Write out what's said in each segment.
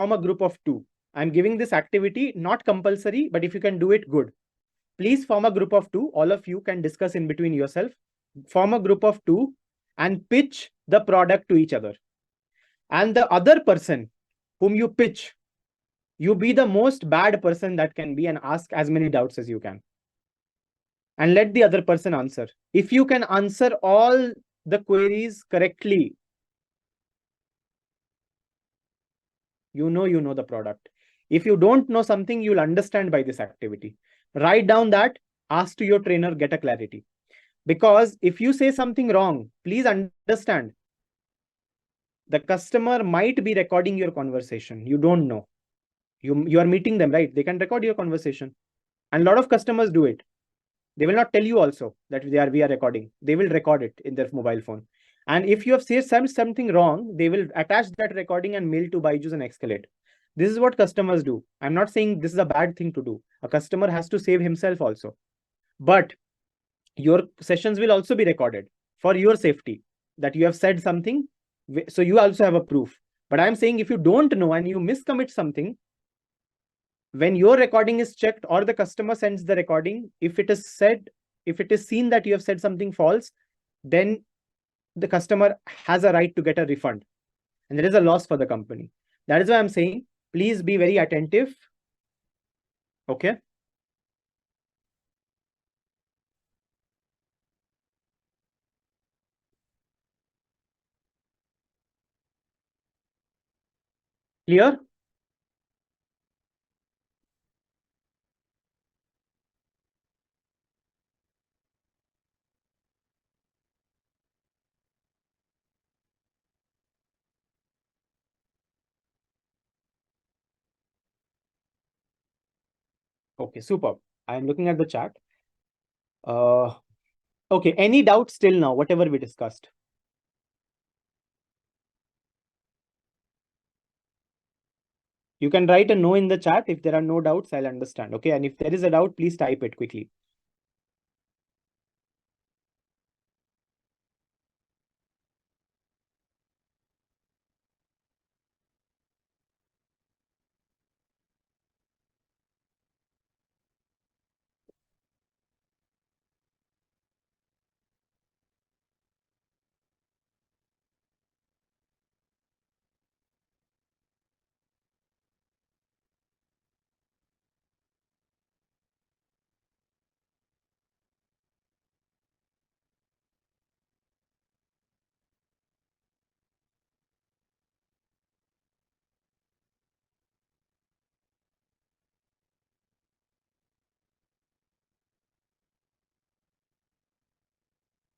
a group of 2. I'm giving this activity not compulsory, but if you can do it, good. Please form a group of 2. All of you can discuss in between yourself. Form a group of 2 and pitch the product to each other. And the other person whom you pitch, you be the most bad person that can be and ask as many doubts as you can. And let the other person answer. If you can answer all the queries correctly, you know the product. If you don't know something, you'll understand by this activity. Write down that, ask to your trainer, get a clarity. Because if you say something wrong, please understand, the customer might be recording your conversation. You don't know. You are meeting them, right? They can record your conversation. And a lot of customers do it. They will not tell you also that we are recording. They will record it in their mobile phone. And if you have said something wrong, they will attach that recording and mail to Byju's and escalate. This is what customers do. I'm not saying this is a bad thing to do. A customer has to save himself also. But your sessions will also be recorded for your safety, that you have said something. So you also have a proof. But I'm saying if you don't know and you miscommit something, when your recording is checked or the customer sends the recording, if it is seen that you have said something false, then the customer has a right to get a refund. And there is a loss for the company. That is why I'm saying, please be very attentive. Okay. Clear? Okay, super. I'm looking at the chat. Okay, any doubts till now, whatever we discussed? You can write a no in the chat. If there are no doubts, I'll understand. Okay, and if there is a doubt, please type it quickly.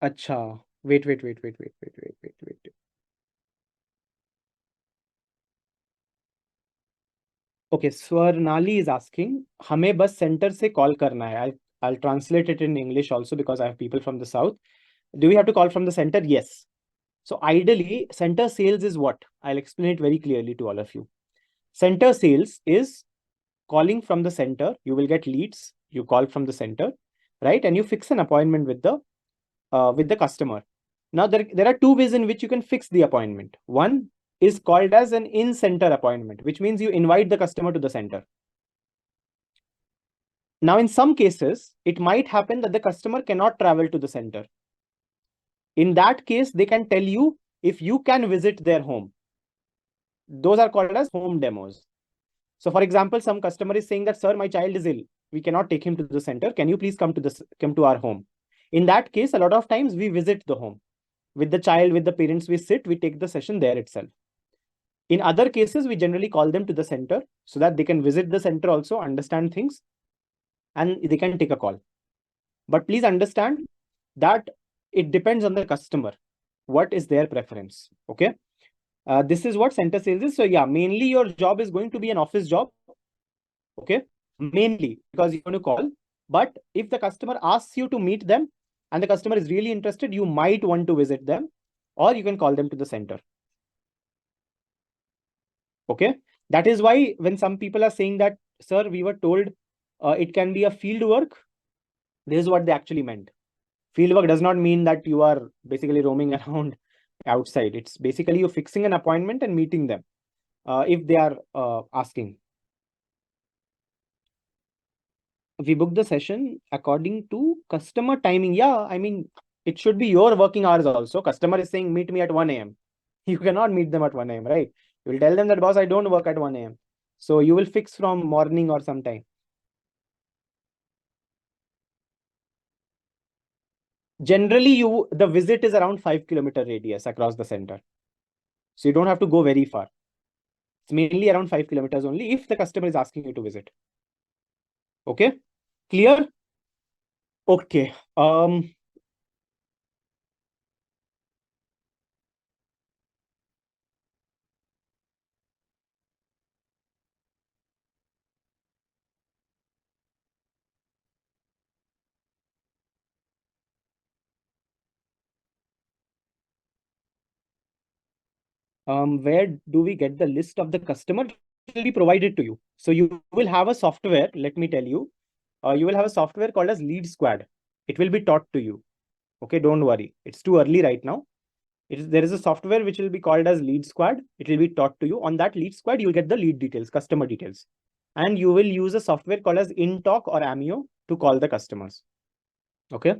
Acha. Wait. Okay, Swarnali is asking, हमें बस center से call करना है. I'll translate it in English also because I have people from the south. Do we have to call from the center? Yes. So ideally, center sales is what? I'll explain it very clearly to all of you. Center sales is calling from the center. You will get leads. You call from the center, right? And you fix an appointment with the customer. Now there are two ways in which you can fix the appointment. One is called as an in-center appointment, which means you invite the customer to the center. Now, in some cases, it might happen that the customer cannot travel to the center. In that case, they can tell you if you can visit their home. Those are called as home demos. So, for example, some customer is saying that, sir, my child is ill. We cannot take him to the center. Can you please come to our home? In that case, a lot of times we visit the home. With the child, with the parents, we sit, we take the session there itself. In other cases, we generally call them to the center so that they can visit the center also, understand things, and they can take a call. But please understand that it depends on the customer. What is their preference? Okay. This is what center sales is. So yeah, mainly your job is going to be an office job. Okay. Mainly because you're going to call. But if the customer asks you to meet them and the customer is really interested, you might want to visit them or you can call them to the center. Okay. That is why when some people are saying that, sir, we were told it can be a field work. This is what they actually meant. Field work does not mean that you are basically roaming around outside. It's basically you fixing an appointment and meeting them. if they are asking. We book the session according to customer timing. Yeah, I mean, it should be your working hours also. Customer is saying, meet me at 1 a.m. You cannot meet them at 1 a.m., right? You will tell them that, boss, I don't work at 1 a.m. So you will fix from morning or sometime. Generally, the visit is around 5 kilometer radius across the center. So you don't have to go very far. It's mainly around 5 kilometers only if the customer is asking you to visit. Okay, clear? Okay. Where do we get the list of the customer? It will be provided to you. So you will have a software, let me tell you. You will have a software called as Lead Squad. It will be taught to you. Okay, don't worry. It's too early right now. There is a software which will be called as Lead Squad. It will be taught to you. On that Lead Squad, you'll get the lead details, customer details. And you will use a software called as InTalk or Amio to call the customers. Okay.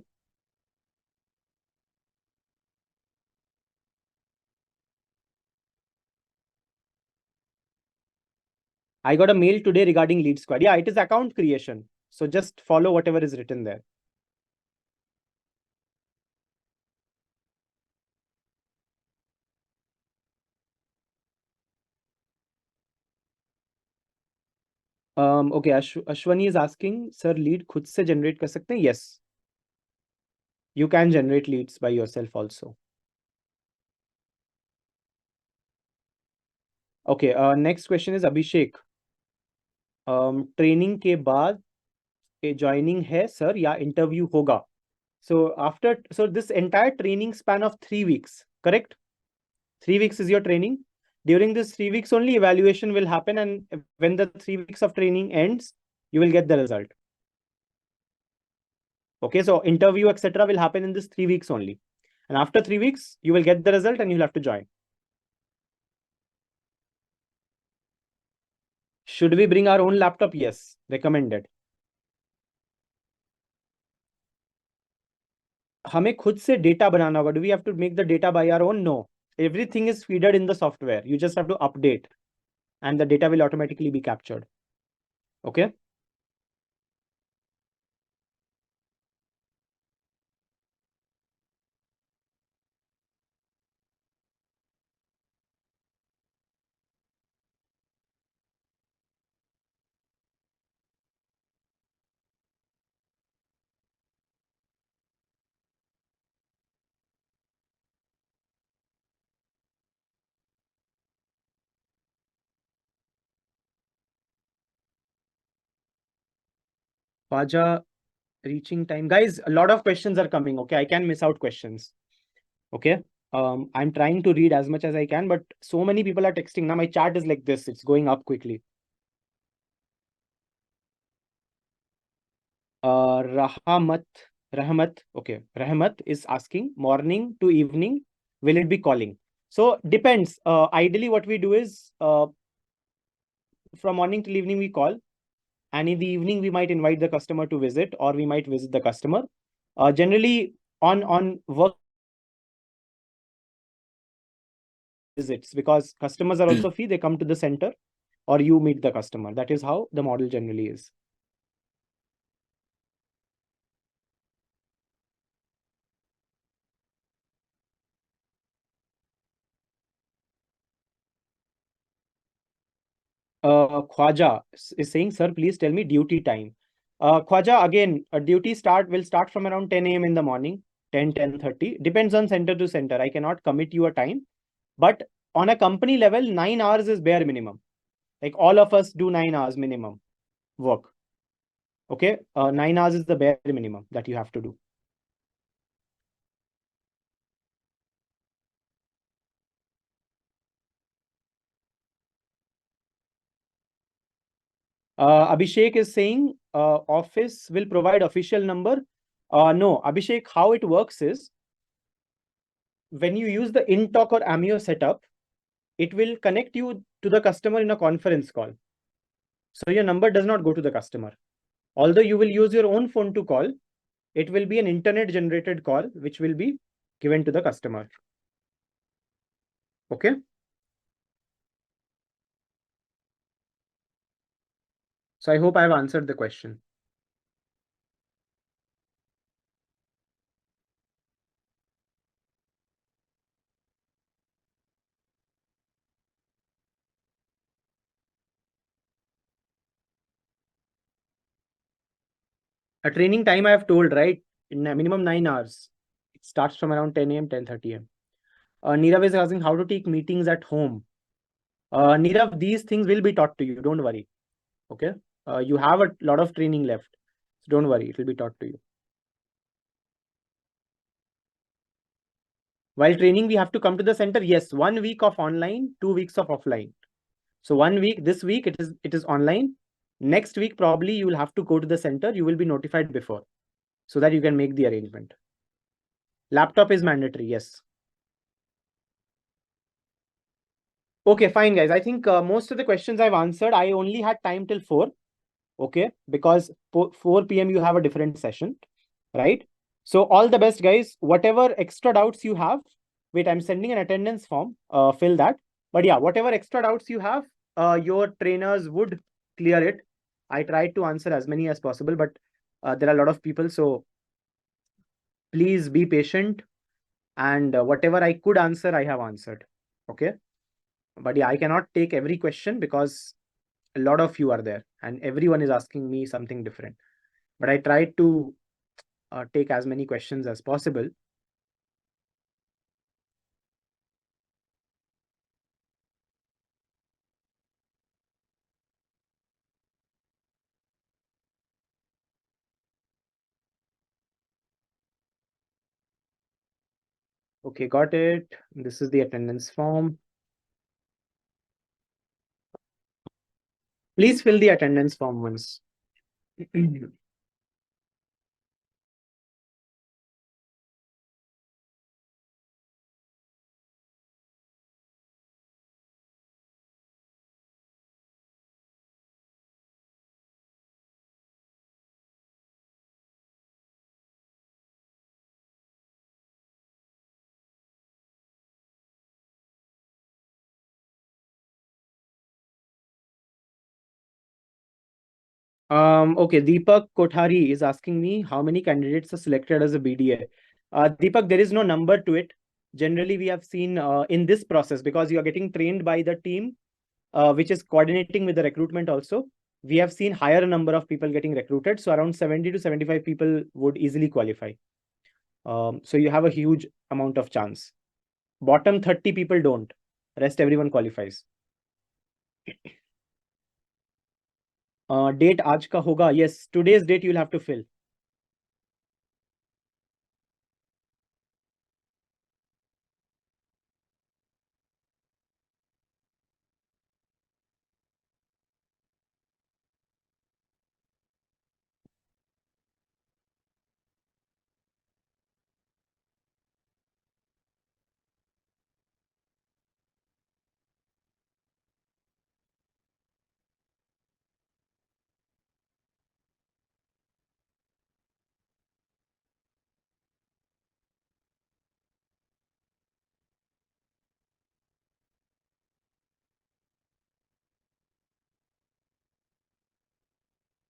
I got a mail today regarding Lead Squad. Yeah, it is account creation. So just follow whatever is written there. Okay, Ashwani is asking, sir, lead खुद से generate कर सकते हैं? Yes. You can generate leads by yourself also. Okay, next question is Abhishek. Training के बाद joining है sir या interview होगा? So this entire training span of 3 weeks, correct? 3 weeks is your training. During this 3 weeks only evaluation will happen, and when the 3 weeks of training ends, you will get the result. Okay, so interview, etc. will happen in this 3 weeks only. And after 3 weeks, you will get the result and you'll have to join. Should we bring our own laptop? Yes, recommended. हमें खुद से data बनाना होगा. Do we have to make the data by our own? No. Everything is feeded in the software. You just have to update and the data will automatically be captured. Okay. Khwaja, reaching time. Guys, a lot of questions are coming. Okay, I can miss out questions. Okay. I'm trying to read as much as I can, but so many people are texting. Now my chat is like this. It's going up quickly. Rahmat. Okay. Rahmat is asking morning to evening, will it be calling? So depends. Ideally, what we do is from morning till evening, we call. And in the evening, we might invite the customer to visit, or we might visit the customer. Generally, on work visits, because customers are also free, they come to the center or you meet the customer. That is how the model generally is. Khwaja is saying, sir, please tell me duty time. Khwaja, again, a duty will start from around 10 a.m. in the morning, 10:30. Depends on center to center. I cannot commit you a time, but on a company level, 9 hours is bare minimum. Like all of us do 9 hours minimum work. Okay, 9 hours is the bare minimum that you have to do. Abhishek is saying office will provide official number. No, Abhishek, how it works is when you use the InTalk or Amio setup, it will connect you to the customer in a conference call. So your number does not go to the customer. Although you will use your own phone to call, it will be an internet generated call, which will be given to the customer. Okay. So I hope I have answered the question. A training time I have told, right? In a minimum 9 hours. It starts from around 10 a.m., 10:30 a.m. Nirav is asking how to take meetings at home. Nirav, these things will be taught to you. Don't worry. Okay. You have a lot of training left. So don't worry. It will be taught to you. While training, we have to come to the center. Yes, 1 week of online, 2 weeks of offline. So 1 week, this week it is online. Next week, probably you will have to go to the center. You will be notified before so that you can make the arrangement. Laptop is mandatory. Yes. Okay, fine, guys. I think most of the questions I've answered. I only had time till 4. Okay, because 4 p.m. you have a different session, right? So all the best, guys. Whatever extra doubts you have, wait, I'm sending an attendance form. Fill that. But yeah, whatever extra doubts you have, your trainers would clear it. I tried to answer as many as possible, but there are a lot of people, so please be patient. And whatever I could answer, I have answered. Okay. But yeah, I cannot take every question because a lot of you are there and everyone is asking me something different. But I tried to take as many questions as possible. Okay, got it. This is the attendance form. Please fill the attendance form once. Okay, Deepak Kothari is asking me how many candidates are selected as a BDA. Deepak, there is no number to it. Generally, we have seen in this process, because you are getting trained by the team, which is coordinating with the recruitment also. We have seen higher number of people getting recruited. So around 70 to 75 people would easily qualify. So you have a huge amount of chance. Bottom 30 people don't. Rest everyone qualifies. Date आज का होगा. Yes, today's date you'll have to fill.